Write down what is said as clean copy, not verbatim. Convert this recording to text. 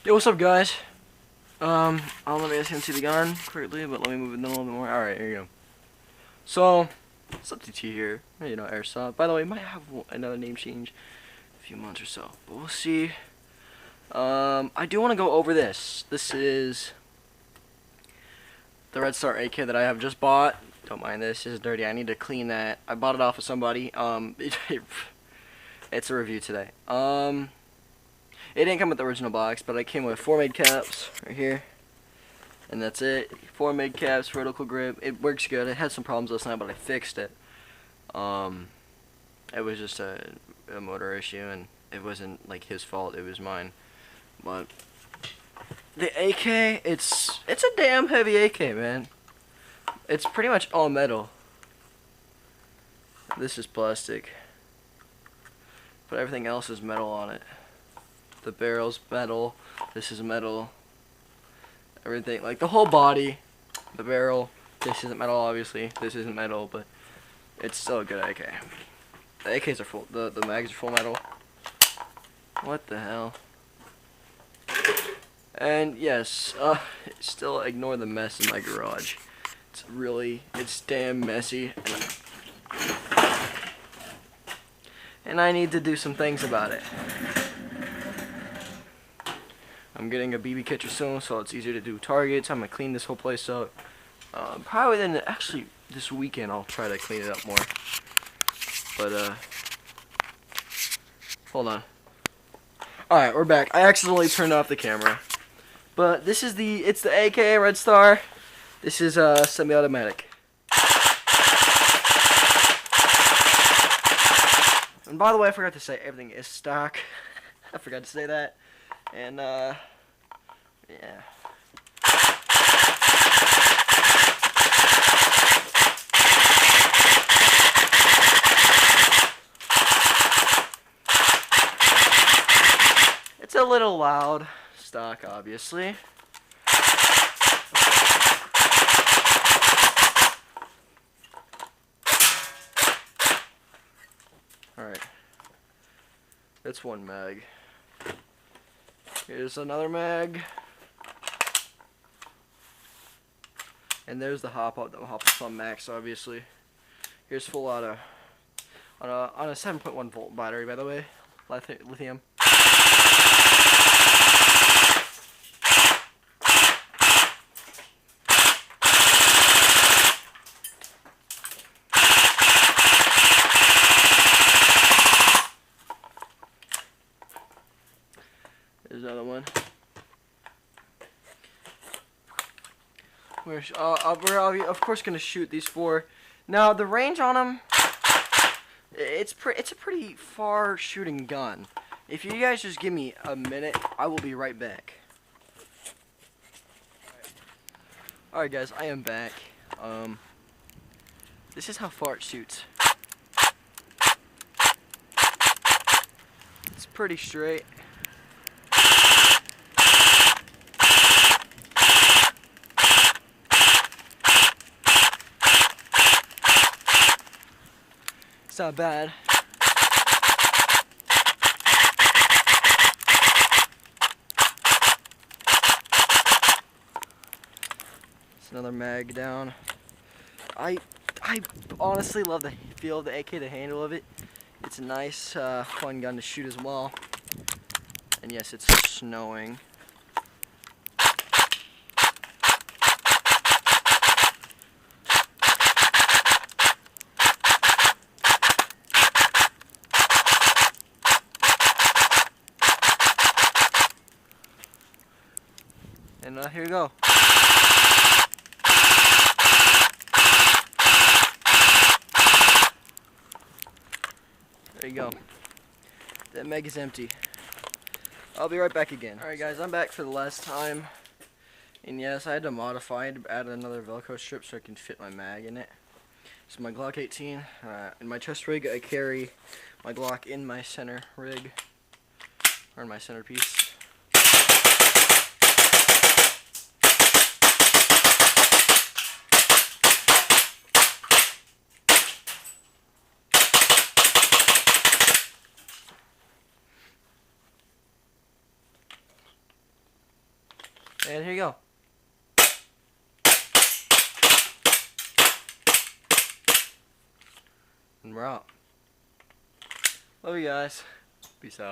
Yo, what's up, guys? I don't know if you guys can see the gun correctly, but let me move it down a little bit more. Alright, here you go. So, substitute here. You know, Airsoft. By the way, might have another name change in a few months or so, but we'll see. I do want to go over this. This is the Redstar AK that I have just bought. Don't mind this. It's dirty. I need to clean that. I bought it off of somebody. It's a review today. It didn't come with the original box, but it came with 4 mid caps right here, and that's it. 4 mid caps, vertical grip. It works good. It had some problems last night, but I fixed it. It was just a motor issue, and it wasn't like his fault. It was mine. But the AK, it's a damn heavy AK, man. It's pretty much all metal. This is plastic, but everything else is metal on it. The barrel's metal, this is metal, everything, like the whole body, the barrel, this isn't metal obviously, this isn't metal, but it's still a good AK. The AKs are full, the mags are full metal. What the hell? And yes, still ignore the mess in my garage. It's damn messy, and I need to do some things about it. I'm getting a BB catcher soon, so it's easier to do targets. I'm gonna clean this whole place up. Probably then, actually, this weekend I'll try to clean it up more. But hold on. All right, we're back. I accidentally turned off the camera, but this is it's the AK Redstar. This is semi-automatic. And by the way, I forgot to say everything is stock. I forgot to say that. And yeah. It's a little loud, stock obviously. Alright. That's one mag. Here's another mag, and there's the hop on max. Obviously, here's full auto on a 7.1 volt battery. By the way, lithium. There's another one. We're of course gonna shoot these 4. Now the range on them, it's a pretty far shooting gun. If you guys just give me a minute, I will be right back. Alright guys, I am back. This is how far it shoots. It's pretty straight. It's not bad. It's another mag down. I honestly love the feel of the AK, the handle of it. It's a nice, fun gun to shoot as well. And yes, it's snowing. And here we go. There you go. That mag is empty. I'll be right back again. Alright guys, I'm back for the last time. And yes, I had to modify it, add another Velcro strip so I can fit my mag in it. This is my Glock 18. In my chest rig, I carry my Glock in my center rig, or in my centerpiece. And here you go. And we're out. Love you guys. Peace out.